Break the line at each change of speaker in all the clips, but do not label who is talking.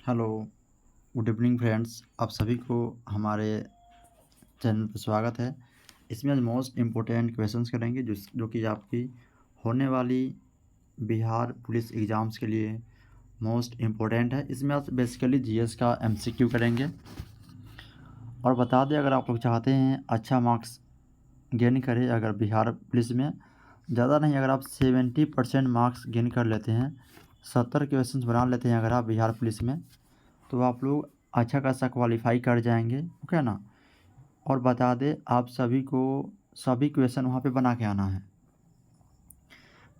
Hello, good evening friends. आप सभी को हमारे चैनल पर स्वागत है। इसमें आज मोस्ट इम्पोर्टेंट क्वेश्चंस करेंगे जो कि आपकी होने वाली बिहार पुलिस एग्ज़ाम्स के लिए मोस्ट इम्पोर्टेंट है। इसमें आज बेसिकली जीएस का एमसीक्यू करेंगे। और बता दें, अगर आप लोग चाहते हैं अच्छा मार्क्स गेन करें, अगर बिहार पुलिस में ज़्यादा नहीं, अगर आप 70% मार्क्स गेन कर लेते हैं, 70 क्वेश्चंस बना लेते हैं अगर आप बिहार पुलिस में, तो आप लोग अच्छा खासा क्वालिफाई कर जाएंगे। ओके ना। और बता दें, आप सभी को सभी क्वेश्चन वहाँ पे बना के आना है।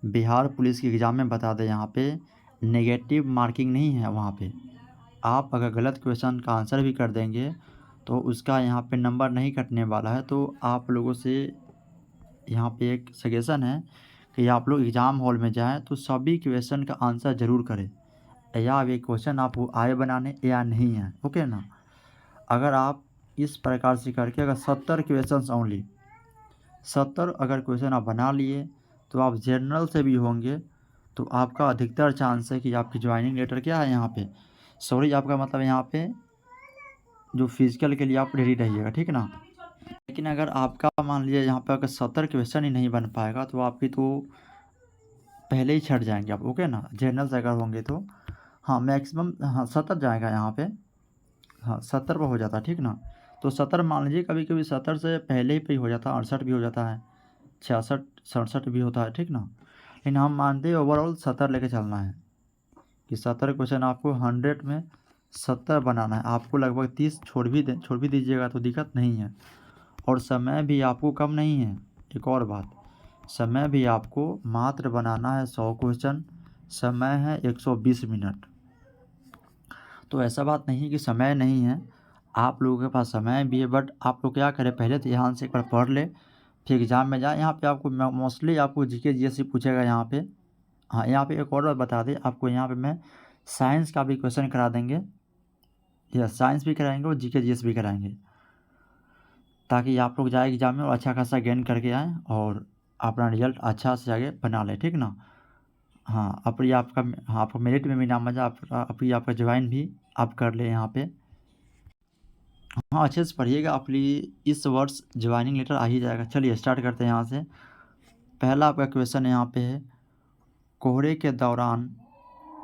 बिहार पुलिस के एग्ज़ाम में बता दें, यहाँ पे नेगेटिव मार्किंग नहीं है। वहाँ पे आप अगर गलत क्वेश्चन का आंसर भी कर देंगे तो उसका यहाँ पे नंबर नहीं कटने वाला है। तो आप लोगों से यहाँ पे एक सजेशन है कि आप लोग एग्ज़ाम हॉल में जाएं तो सभी क्वेश्चन का आंसर ज़रूर करें, या ये क्वेश्चन आपको आए बनाने या नहीं है। ओके ना। अगर आप इस प्रकार से करके अगर 70 क्वेश्चंस ओनली 70 अगर क्वेश्चन आप बना लिए तो आप जनरल से भी होंगे, तो आपका अधिकतर चांस है कि आपकी ज्वाइनिंग लेटर क्या है यहाँ पे, सॉरी आपका मतलब यहाँ पे जो फिजिकल के लिए आप रेडी रहिएगा, ठीक ना। लेकिन अगर आपका मान लीजिए यहाँ पे अगर 70 क्वेश्चन ही नहीं बन पाएगा तो आपकी तो पहले ही छट जाएंगे आप। ओके ना। जनरल से अगर होंगे तो हाँ मैक्सिमम 70 जाएगा यहाँ पे। हाँ 70 पर हो जाता है, ठीक ना। तो 70 मान लीजिए, कभी कभी 70 से पहले ही पे ही हो जाता है, 68 भी हो जाता है, 66 67 भी होता है, ठीक ना। लेकिन हम मानते हैं ओवरऑल 70 लेके चलना है कि 70 क्वेश्चन आपको 100 में 70 बनाना है। आपको लगभग 30 छोड़ भी दीजिएगा तो दिक्कत नहीं है। और समय भी आपको कम नहीं है। एक और बात, समय भी आपको मात्र बनाना है 100 क्वेश्चन, समय है 120 मिनट। तो ऐसा बात नहीं कि समय नहीं है, आप लोगों के पास समय भी है, बट आप लोग क्या करें, पहले तो ध्यान से एक बार पढ़ ले, फिर एग्ज़ाम में जाए। यहाँ पे आपको मोस्टली आपको जीके जीएस पूछेगा यहाँ पे। हाँ यहाँ पे एक और बात बता दें आपको, यहाँ पे मैं साइंस का भी क्वेश्चन करा देंगे, या साइंस भी कराएंगे और जीके जीएस भी कराएंगे, ताकि आप लोग जाए एग्ज़ाम में और अच्छा खासा गेन करके आएँ और अपना रिजल्ट अच्छा से आगे बना लें, ठीक ना। हाँ अपनी आपका, हाँ आपको मेरिट में भी नाम आ जाए, आपका ज्वाइन भी आप कर ले यहाँ पे। हाँ अच्छे से पढ़िएगा, अपनी इस वर्ष ज्वाइनिंग लेटर आ ही जाएगा। चलिए स्टार्ट करते हैं यहाँ से। पहला आपका क्वेश्चन यहाँ पे है, कोहरे के दौरान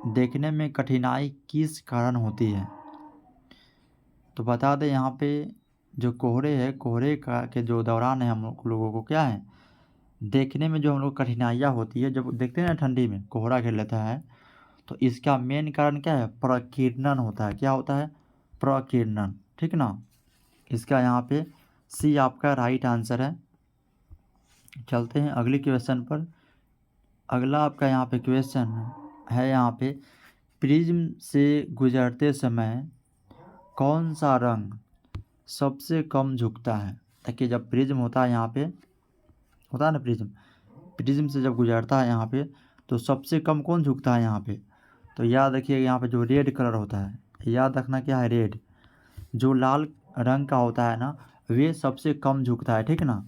देखने में कठिनाई किस कारण होती है। तो बता दें यहाँ पे जो कोहरे है, कोहरे का के जो दौरान है, हम लोगों को क्या है देखने में जो हम लोग कठिनाइयाँ होती है, जब देखते हैं ना ठंडी में कोहरा घेर लेता है, तो इसका मेन कारण क्या है, प्रकीर्णन होता है। क्या होता है, प्रकीर्णन, ठीक ना। इसका यहाँ पे सी आपका राइट आंसर है। चलते हैं अगले क्वेश्चन पर। अगला आपका यहाँ पे क्वेश्चन है यहाँ पे, प्रिज्म से गुजरते समय कौन सा रंग सबसे कम झुकता है। देखिए जब प्रिज्म होता है यहाँ पे, होता है ना प्रिज्म, प्रिज्म से जब गुजरता है यहाँ पे तो सबसे कम कौन झुकता है यहाँ पे। तो याद रखिए यहाँ पे जो रेड कलर होता है, याद रखना क्या है, रेड। जो लाल रंग का होता है ना, वे सबसे कम झुकता है, ठीक ना।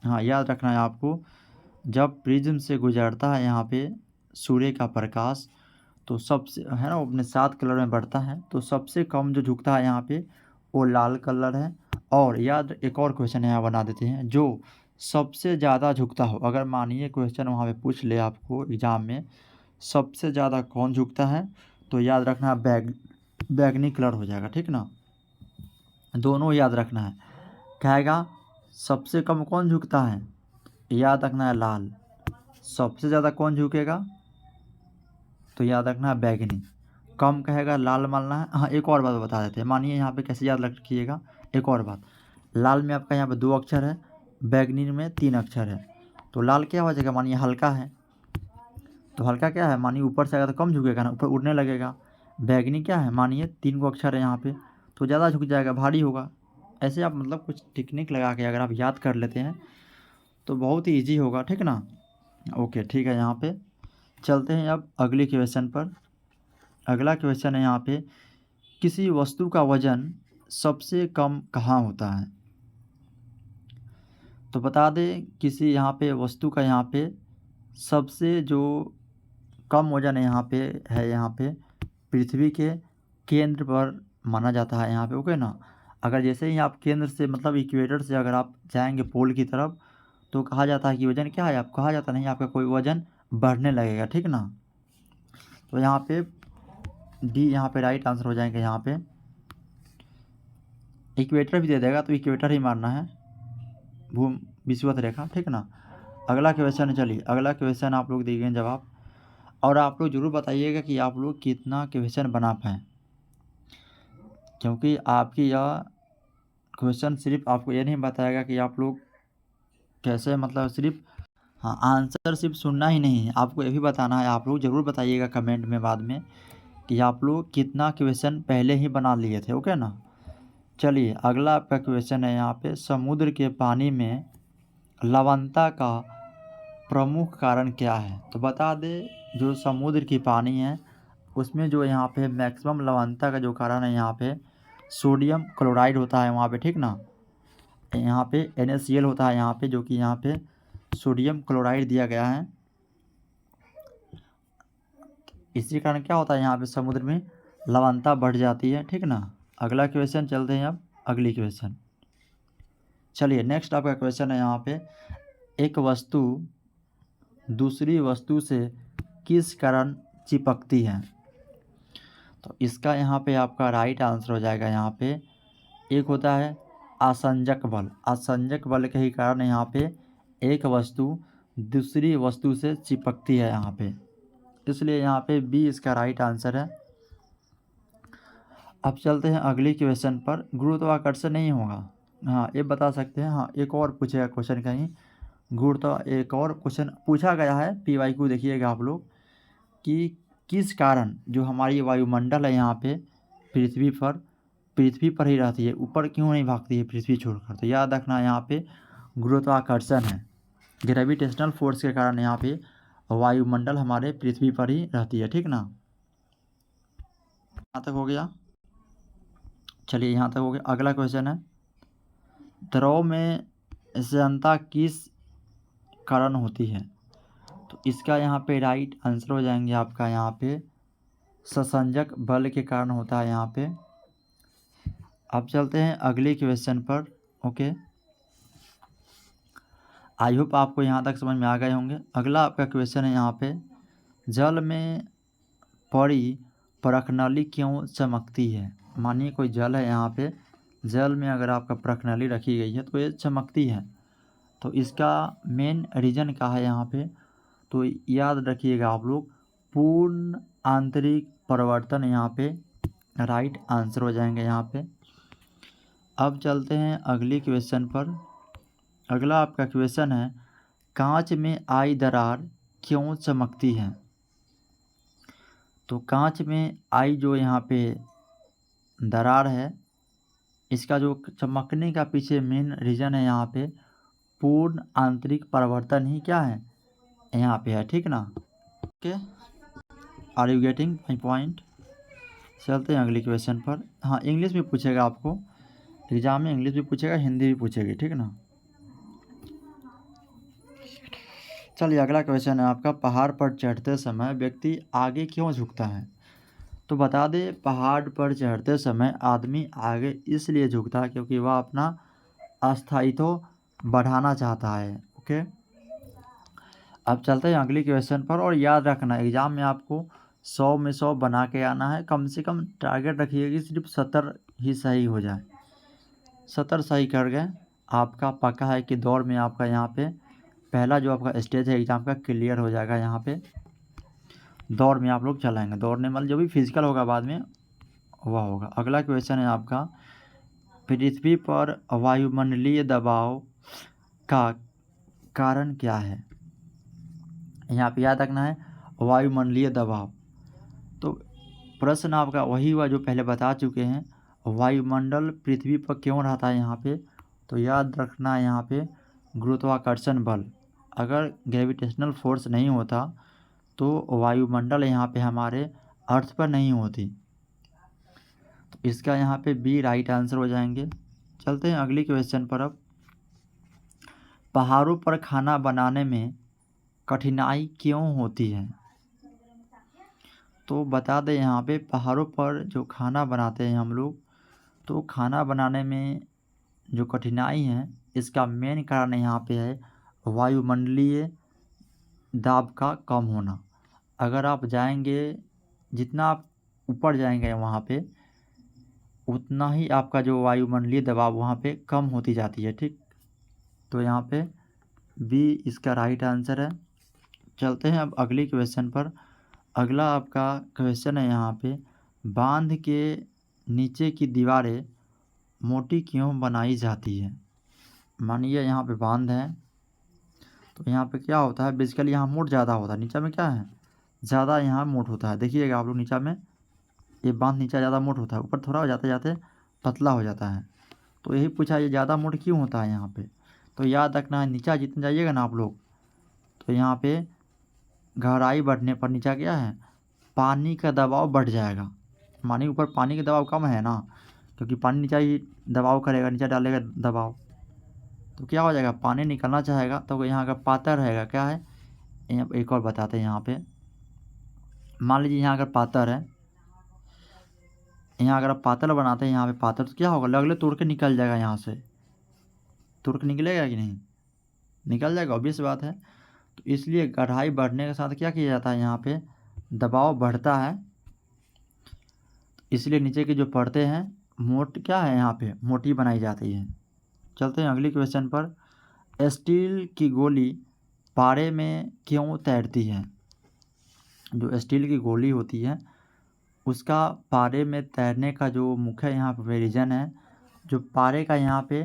हाँ याद रखना है आपको, जब प्रिज्म से गुजरता है यहाँ पे सूर्य का प्रकाश, तो सबसे है ना वो अपने 7 कलर में बढ़ता है, तो सबसे कम जो झुकता है यहाँ पे वो लाल कलर है। और याद एक और क्वेश्चन यहाँ बना देते हैं, जो सबसे ज़्यादा झुकता हो, अगर मानिए क्वेश्चन वहाँ पे पूछ ले आपको एग्ज़ाम में सबसे ज़्यादा कौन झुकता है, तो याद रखना बैगनी कलर हो जाएगा, ठीक ना। दोनों याद रखना है। कहेगा सबसे कम कौन झुकता है, याद रखना है लाल। सबसे ज़्यादा कौन झुकेगा, तो याद रखना है बैगनी। कम कहेगा लाल मानना है। हाँ एक और बात बता देते हैं, मानिए यहाँ पे कैसे याद रखिएगा। एक और बात, लाल में आपका यहाँ पे 2 अक्षर है, बैगनी में 3 अक्षर है। तो लाल क्या हो जाएगा, मानिए हल्का है, तो हल्का क्या है, मानिए ऊपर से आएगा तो कम झुकेगा ना, ऊपर उड़ने लगेगा। बैगनी क्या है, मानिए 3 को अक्षर है यहाँ पे, तो ज़्यादा झुक जाएगा, भारी होगा। ऐसे आप मतलब कुछ टेक्निक लगा के अगर आप याद कर लेते हैं तो बहुत ही ईजी होगा, ठीक ना। ओके ठीक है, यहाँ पे चलते हैं अब अगले क्वेश्चन पर। अगला क्वेश्चन है यहाँ पे, किसी वस्तु का वजन सबसे कम कहाँ होता है। तो बता दें किसी यहाँ पे वस्तु का यहाँ पे सबसे जो कम वजन है यहाँ पे पृथ्वी के केंद्र पर माना जाता है यहाँ पे, ओके ना। अगर जैसे ही आप केंद्र से मतलब इक्वेटर से अगर आप जाएंगे पोल की तरफ, तो कहा जाता है कि वजन क्या है, आप कहा जाता नहीं आपका कोई वजन बढ़ने लगेगा, ठीक ना। तो यहाँ पे डी यहाँ पे राइट आंसर हो जाएंगे। यहाँ पे इक्वेटर भी दे देगा तो इक्वेटर ही मारना है, भूम विषुवत रेखा, ठीक ना। अगला क्वेश्चन, चलिए अगला क्वेश्चन आप लोग दिए जवाब, और आप लोग ज़रूर बताइएगा कि आप लोग कितना क्वेश्चन बना पाएँ, क्योंकि आपकी यह क्वेश्चन सिर्फ आपको ये नहीं बताएगा कि आप लोग कैसे मतलब सिर्फ, हाँ आंसर सिर्फ सुनना ही नहीं है, आपको ये भी बताना है। आप लोग ज़रूर बताइएगा कमेंट में बाद में कि आप लोग कितना क्वेश्चन पहले ही बना लिए थे, ओके ना। चलिए अगला आपका क्वेश्चन है यहाँ पे, समुद्र के पानी में लवणता का प्रमुख कारण क्या है। तो बता दे, जो समुद्र की पानी है उसमें जो यहाँ पे मैक्सिमम लवणता का जो कारण है यहाँ पे सोडियम क्लोराइड होता है वहाँ पे, ठीक ना। यहाँ पे NaCl होता है यहाँ पे, जो कि यहाँ पे सोडियम क्लोराइड दिया गया है। इसी कारण क्या होता है यहाँ पे समुद्र में लवणता बढ़ जाती है, ठीक ना। अगला क्वेश्चन चलते हैं अब अगली क्वेश्चन। चलिए नेक्स्ट आपका क्वेश्चन है यहाँ पे, एक वस्तु दूसरी वस्तु से किस कारण चिपकती है। तो इसका यहाँ पे आपका राइट आंसर हो जाएगा। यहाँ पे एक होता है आसंजक बल, आसंजक बल के ही कारण यहाँ पे एक वस्तु दूसरी वस्तु से चिपकती है यहाँ पे, इसलिए यहाँ पे बी इसका राइट आंसर है। अब चलते हैं अगली क्वेश्चन पर, गुरुत्वाकर्षण नहीं होगा, हाँ ये बता सकते हैं। हाँ एक और पूछेगा क्वेश्चन कहीं एक और क्वेश्चन पूछा गया है PYQ, देखिएगा आप लोग कि किस कारण जो हमारी वायुमंडल है यहाँ पे पृथ्वी पर ही रहती है, ऊपर क्यों नहीं भागती है पृथ्वी छोड़कर। तो याद रखना यहाँ पे गुरुत्वाकर्षण है, ग्रेविटेशनल फोर्स के कारण यहाँ पे वायुमंडल हमारे पृथ्वी पर ही रहती है, ठीक ना। यहाँ तक हो गया। चलिए यहाँ तक हो गया। अगला क्वेश्चन है, द्रव में श्यानता किस कारण होती है। तो इसका यहाँ पे राइट आंसर हो जाएंगे आपका यहाँ पे ससंजक बल के कारण होता है यहाँ पे। अब चलते हैं अगले क्वेश्चन पर, ओके। आई होप आपको यहाँ तक समझ में आ गए होंगे। अगला आपका क्वेश्चन है यहाँ पे, जल में पड़ी परखनली क्यों चमकती है। मानिए कोई जल है यहाँ पे, जल में अगर आपका परखनली रखी गई है तो ये चमकती है, तो इसका मेन रीज़न क्या है यहाँ पे। तो याद रखिएगा आप लोग, पूर्ण आंतरिक परिवर्तन यहाँ पे राइट आंसर हो जाएंगे यहाँ पे। अब चलते हैं अगली क्वेश्चन पर। अगला आपका क्वेश्चन है, कांच में आई दरार क्यों चमकती है। तो कांच में आई जो यहाँ पे दरार है, इसका जो चमकने का पीछे मेन रीज़न है यहाँ पे पूर्ण आंतरिक परिवर्तन ही क्या है यहाँ पे है, ठीक ना। Okay, are you getting my point. चलते हैं अगली क्वेश्चन पर। हाँ इंग्लिश भी पूछेगा आपको एग्जाम में, इंग्लिश भी पूछेगा हिंदी भी पूछेगी, ठीक ना। चलिए अगला क्वेश्चन है आपका, पहाड़ पर चढ़ते समय व्यक्ति आगे क्यों झुकता है। तो बता दें, पहाड़ पर चढ़ते समय आदमी आगे इसलिए झुकता है क्योंकि वह अपना अस्थायित्व बढ़ाना चाहता है, ओके। अब चलते हैं अगली क्वेश्चन पर, और याद रखना एग्ज़ाम में आपको 100 में 100 बना के आना है, कम से कम टारगेट रखिए कि सिर्फ 70 ही सही हो जाए। 70 सही कर गए आपका पक्का है कि दौड़ में आपका यहाँ पे पहला जो आपका स्टेज है एग्ज़ाम का क्लियर हो जाएगा। यहाँ पे दौड़ में आप लोग चलाएंगे, दौड़ने वाले जो भी फिजिकल होगा बाद में वह होगा। अगला क्वेश्चन है आपका, पृथ्वी पर वायुमंडलीय दबाव का कारण क्या है। यहाँ पे याद रखना है वायुमंडलीय दबाव। तो प्रश्न आपका वही हुआ जो पहले बता चुके हैं, वायुमंडल पृथ्वी पर क्यों रहता है यहाँ पे। तो याद रखना है यहाँ पे गुरुत्वाकर्षण बल, अगर ग्रेविटेशनल फोर्स नहीं होता तो वायुमंडल यहाँ पे हमारे अर्थ पर नहीं होती, तो इसका यहाँ पे बी राइट आंसर हो जाएंगे। चलते हैं अगली क्वेश्चन पर। अब पहाड़ों पर खाना बनाने में कठिनाई क्यों होती है। तो बता दें यहाँ पे पहाड़ों पर जो खाना बनाते हैं हम लोग, तो खाना बनाने में जो कठिनाई है इसका मेन कारण यहाँ पे है वायुमंडलीय दाब का कम होना। अगर आप जाएंगे, जितना आप ऊपर जाएंगे वहाँ पे, उतना ही आपका जो वायुमंडलीय दबाव वहाँ पे कम होती जाती है। ठीक, तो यहाँ पे बी इसका राइट आंसर है। चलते हैं अब अगली क्वेश्चन पर। अगला आपका क्वेश्चन है यहाँ पे, बांध के नीचे की दीवारें मोटी क्यों बनाई जाती है। मानिए यहाँ पे बांध है, तो यहाँ पे क्या होता है, बेसिकली यहाँ मोट ज़्यादा होता है, नीचे में क्या है, ज़्यादा यहाँ मोट होता है। देखिएगा आप लोग नीचे में, ये बांध नीचे ज़्यादा मोट होता है, ऊपर थोड़ा हो जाते जाते पतला हो जाता है। तो यही पूछा, ये ज़्यादा मोट क्यों होता है यहाँ पे। तो याद रखना है, नीचे जितने जाइएगा ना आप लोग, तो यहाँ पे गहराई बढ़ने पर नीचे क्या है, पानी का दबाव बढ़ जाएगा। मानिए ऊपर पानी का दबाव कम है ना, क्योंकि पानी नीचे ही दबाव करेगा, नीचे डालेगा दबाव, तो क्या हो जाएगा, पानी निकलना चाहेगा। तो यहाँ का पातर रहेगा, क्या है, एक और बताते हैं यहाँ पे। मान लीजिए यहाँ अगर पातर है, यहाँ अगर आप पातल बनाते हैं यहाँ पे पातर, तो क्या होगा, लगले तोड़ के निकल जाएगा, यहाँ से तोड़ के निकलेगा कि नहीं, निकल जाएगा, ऑब्वियस बात है। तो इसलिए गहराई बढ़ने के साथ क्या किया जाता है, यहाँ पे दबाव बढ़ता है, इसलिए नीचे की जो परतें हैं मोट क्या है, यहाँ पे मोटी बनाई जाती है। चलते हैं अगली क्वेश्चन पर। स्टील की गोली पारे में क्यों तैरती है। जो स्टील की गोली होती है उसका पारे में तैरने का जो मुख्य यहाँ पे रीज़न है, जो पारे का यहाँ पे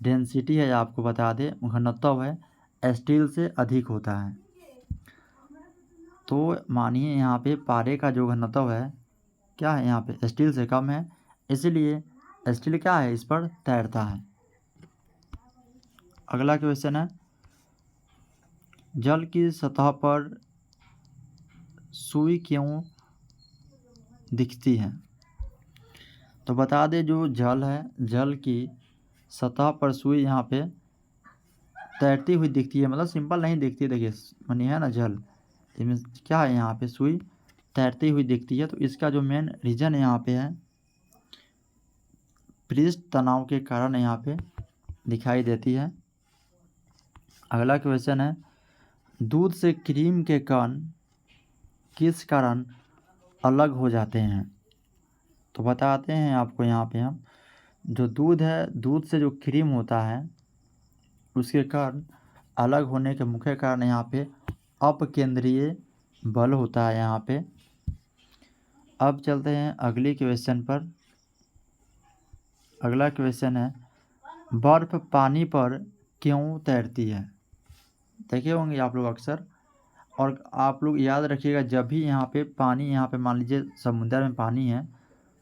डेंसिटी है, आपको बता दें घनत्व है स्टील से अधिक होता है। तो मानिए यहाँ पे पारे का जो घनत्व है क्या है, यहाँ पे स्टील से कम है, इसलिए स्टील क्या है, इस पर तैरता है। अगला क्वेश्चन है, जल की सतह पर सुई क्यों दिखती है। तो बता दें जो जल है, जल की सतह पर सुई यहाँ पे तैरती हुई दिखती है, मतलब सिंपल नहीं दिखती है। देखिए मानिए है ना जल, इसमें क्या है, यहाँ पे सुई तैरती हुई दिखती है। तो इसका जो मेन रीज़न यहाँ पे है, पृष्ठ तनाव के कारण यहाँ पे दिखाई देती है। अगला क्वेश्चन है, दूध से क्रीम के कण किस कारण अलग हो जाते हैं। तो बताते हैं आपको यहाँ पे हम, जो दूध है, दूध से जो क्रीम होता है उसके कारण अलग होने के मुख्य कारण यहाँ पे अपकेंद्रीय बल होता है यहाँ पे। अब चलते हैं अगली क्वेश्चन पर। अगला क्वेश्चन है, बर्फ़ पानी पर क्यों तैरती है। देखे होंगे आप लोग अक्सर, और आप लोग याद रखिएगा, जब भी यहाँ पे पानी, यहाँ पे मान लीजिए समुद्र में पानी है,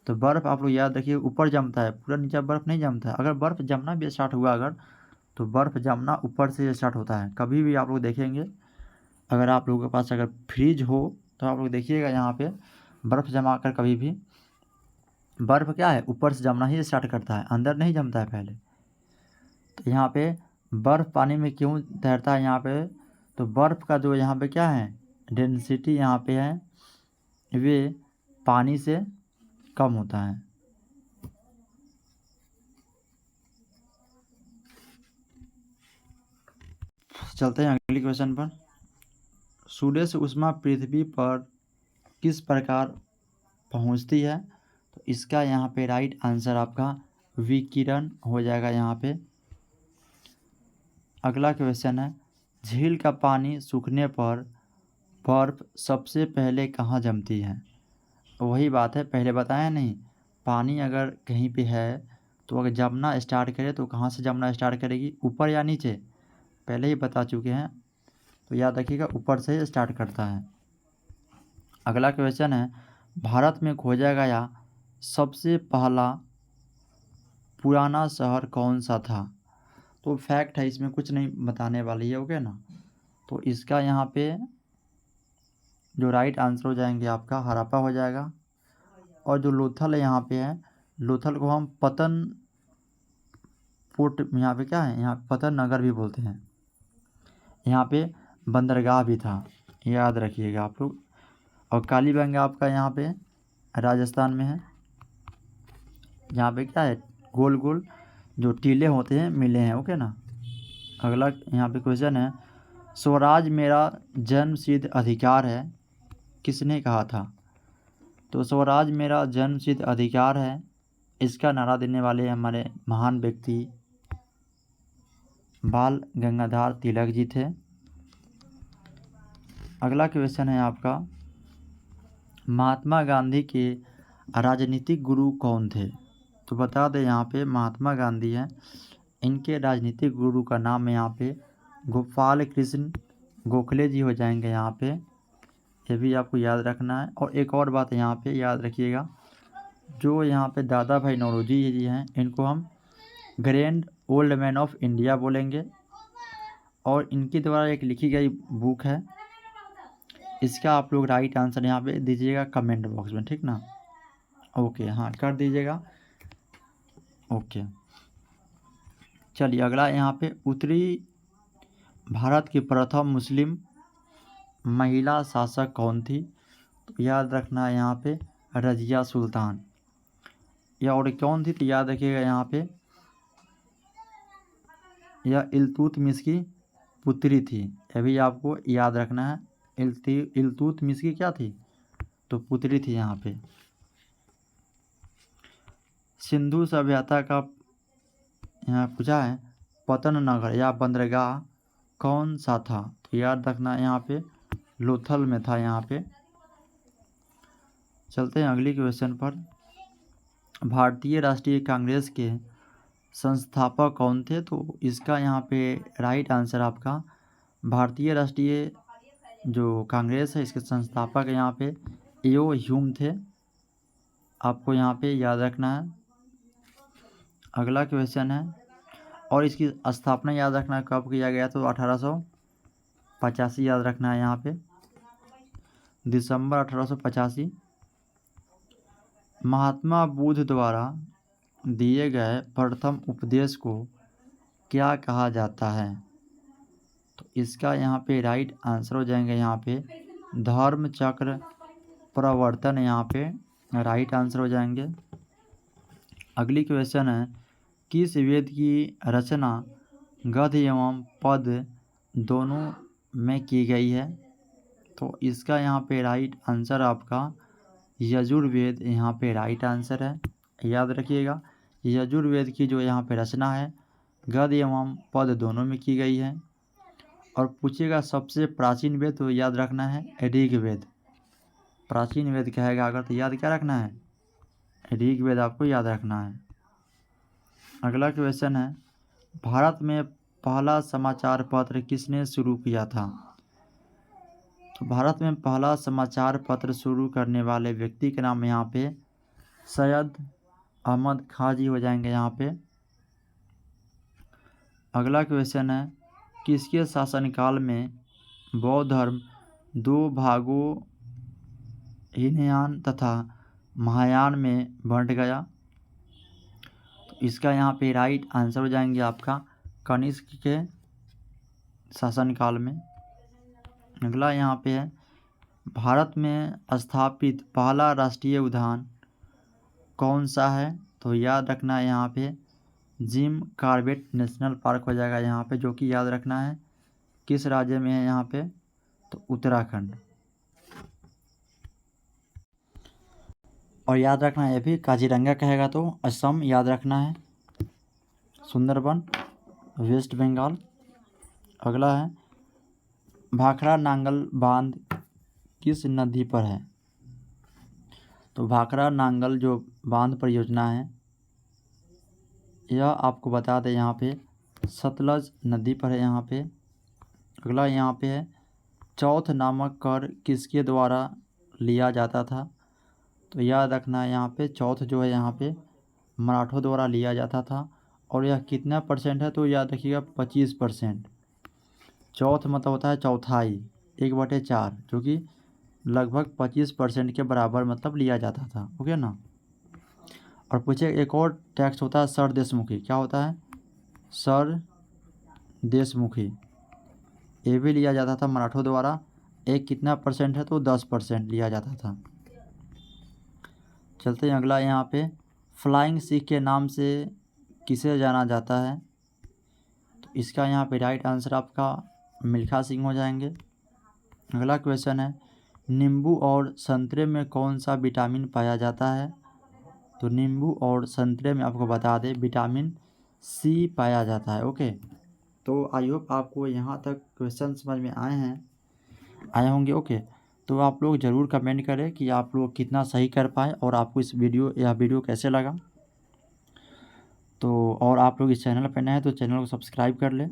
तो बर्फ़ आप लोग याद रखिए ऊपर जमता है, पूरा नीचे बर्फ़ नहीं जमता है। अगर बर्फ़ जमना भी स्टार्ट हुआ अगर, तो बर्फ़ जमना ऊपर से स्टार्ट होता है। कभी भी आप लोग देखेंगे, अगर आप लोगों के पास अगर फ्रिज हो तो आप लोग देखिएगा, यहाँ पे बर्फ़ जमा कर कभी भी बर्फ़ क्या है, ऊपर से जमना ही स्टार्ट करता है, अंदर नहीं जमता है पहले। तो यहाँ पे बर्फ़ पानी में क्यों तैरता है यहाँ पे, तो बर्फ़ का जो यहाँ पे क्या है डेंसिटी यहाँ पे है, वे पानी से कम होता है। चलते हैं अगली क्वेश्चन पर। सूर्य से ऊष्मा पृथ्वी पर किस प्रकार पहुंचती है। तो इसका यहाँ पे राइट आंसर आपका विकिरण हो जाएगा यहाँ पे। अगला क्वेश्चन है, झील का पानी सूखने पर बर्फ़ सबसे पहले कहाँ जमती है। वही बात है, पहले बताया नहीं, पानी अगर कहीं पे है तो अगर जमना स्टार्ट करे तो कहाँ से जमना स्टार्ट करेगी, ऊपर या नीचे, पहले ही बता चुके हैं। तो याद रखिएगा ऊपर से स्टार्ट करता है। अगला क्वेश्चन है, भारत में खोजा गया सबसे पहला पुराना शहर कौन सा था। तो फैक्ट है, इसमें कुछ नहीं बताने वाली है, ओके ना। तो इसका यहाँ पे जो राइट आंसर हो जाएंगे आपका हड़प्पा हो जाएगा। और जो लोथल है यहाँ पे है, लोथल को हम पतन पोर्ट, यहाँ पे क्या है, यहाँ पतन नगर भी बोलते हैं। यहाँ पे बंदरगाह भी था, याद रखिएगा आप लोग। और कालीबंगा आपका यहाँ पे राजस्थान में है। यहाँ पे क्या है, गोल गोल जो टीले होते हैं मिले हैं। ओके ना। अगला यहाँ पे क्वेश्चन है, स्वराज मेरा जन्मसिद्ध अधिकार है, किसने कहा था? तो स्वराज मेरा जन्मसिद्ध अधिकार है, इसका नारा देने वाले हमारे महान व्यक्ति बाल गंगाधर तिलक जी थे। अगला क्वेश्चन है आपका, महात्मा गांधी के राजनीतिक गुरु कौन थे? तो बता दें यहाँ पे महात्मा गांधी हैं, इनके राजनीतिक गुरु का नाम है यहाँ पे गोपाल कृष्ण गोखले जी हो जाएंगे यहाँ पे। ये भी आपको याद रखना है। और एक और बात यहाँ पे याद रखिएगा, जो यहाँ पे दादा भाई नौरोजी जी हैं, इनको हम grand old man of India बोलेंगे। और इनके द्वारा एक लिखी गई बुक है, इसका आप लोग राइट आंसर यहाँ पे दीजिएगा कमेंट बॉक्स में, ठीक ना। ओके, हाँ कर दीजिएगा। ओके, चलिए अगला यहाँ पे, उत्तरी भारत की प्रथम मुस्लिम महिला शासक कौन थी? तो याद रखना है यहाँ पे रजिया सुल्तान। या और कौन थी? तो याद रखिएगा यहाँ पे यह इल्तुतमिश की पुत्री थी। यह भी आपको याद रखना है। इल्तुतमिश की क्या थी? तो पुत्री थी यहाँ पे। सिंधु सभ्यता का यहाँ पूछा है, पतन नगर या बंदरगाह कौन सा था? तो याद रखना यहाँ पे लोथल में था यहाँ पे। चलते हैं अगली क्वेश्चन पर। भारतीय राष्ट्रीय कांग्रेस के संस्थापक कौन थे? तो इसका यहाँ पे राइट आंसर आपका भारतीय राष्ट्रीय जो कांग्रेस है, इसके संस्थापक यहाँ पे एओ ह्यूम थे। आपको यहाँ पे याद रखना है। अगला क्वेश्चन है, और इसकी स्थापना याद रखना है कब किया गया? तो 1885 याद रखना है यहाँ पे, दिसंबर 1885। महात्मा बुद्ध द्वारा दिए गए प्रथम उपदेश को क्या कहा जाता है? तो इसका यहाँ पे राइट आंसर हो जाएंगे यहाँ पे धर्म चक्र प्रवर्तन, यहाँ पे राइट आंसर हो जाएंगे। अगली क्वेश्चन है, किस वेद की रचना गद्य एवं पद दोनों में की गई है? तो इसका यहाँ पे राइट आंसर आपका यजुर्वेद यहाँ पे राइट आंसर है। याद रखिएगा, यजुर्वेद की जो यहाँ पे रचना है गद्य एवं पद दोनों में की गई है। और पूछिएगा सबसे प्राचीन वेद, तो याद रखना है ऋग्वेद। प्राचीन वेद कहेगा अगर तो याद क्या रखना है? ऋग्वेद आपको याद रखना है। अगला क्वेश्चन है, भारत में पहला समाचार पत्र किसने शुरू किया था? तो भारत में पहला समाचार पत्र शुरू करने वाले व्यक्ति के नाम यहाँ पे सैयद अहमद खां जी हो जाएंगे यहाँ पे। अगला क्वेश्चन है, किसके शासनकाल में बौद्ध धर्म दो भागों हीनयान तथा महायान में बंट गया? तो इसका यहाँ पे राइट आंसर हो जाएंगे आपका कनिष्क के शासनकाल में। अगला यहाँ पे है, भारत में स्थापित पहला राष्ट्रीय उद्यान कौन सा है? तो याद रखना है यहाँ पे जिम कॉर्बेट नेशनल पार्क हो जाएगा यहाँ पे, जो कि याद रखना है किस राज्य में है यहाँ पे? तो उत्तराखंड। और याद रखना है ये भी काजीरंगा कहेगा तो असम याद रखना है, सुंदरबन वेस्ट बंगाल। अगला है, भाखड़ा नांगल बांध किस नदी पर है? तो भाखड़ा नांगल जो बांध परियोजना है यह आपको बता दें यहाँ पे सतलज नदी पर है यहाँ पे। अगला यहाँ पे है, चौथ नामक कर किसके द्वारा लिया जाता था? तो याद रखना है यहाँ पे चौथ जो है यहाँ पे मराठों द्वारा लिया जाता था। और यह कितना परसेंट है? तो याद रखिएगा 25%। चौथ मतलब होता है चौथाई, 1/4, जो कि लगभग 25% के बराबर मतलब लिया जाता था। ओके ना। और पूछे एक और टैक्स होता है सर देशमुखी, क्या होता है? सर देशमुखी, ये भी लिया जाता था मराठों द्वारा एक कितना परसेंट है तो 10% लिया जाता था। चलते हैं अगला यहाँ पे, फ्लाइंग सिख के नाम से किसे जाना जाता है? तो इसका यहाँ पे राइट आंसर आपका मिल्खा सिंह हो जाएंगे। अगला क्वेश्चन है, नींबू और संतरे में कौन सा विटामिन पाया जाता है? तो नींबू और संतरे में आपको बता दें विटामिन सी पाया जाता है। ओके, तो आई होप आपको यहाँ तक क्वेश्चन समझ में आए होंगे। ओके, तो आप लोग ज़रूर कमेंट करें कि आप लोग कितना सही कर पाए और आपको यह वीडियो कैसे लगा। तो और आप लोग इस चैनल पर नए हैं तो चैनल को सब्सक्राइब कर लें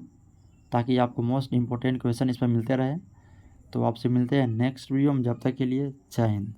ताकि आपको मोस्ट इम्पोर्टेंट क्वेश्चन इस पर मिलते रहे। तो आपसे मिलते हैं नेक्स्ट वीडियो में, जब तक के लिए जय हिंद।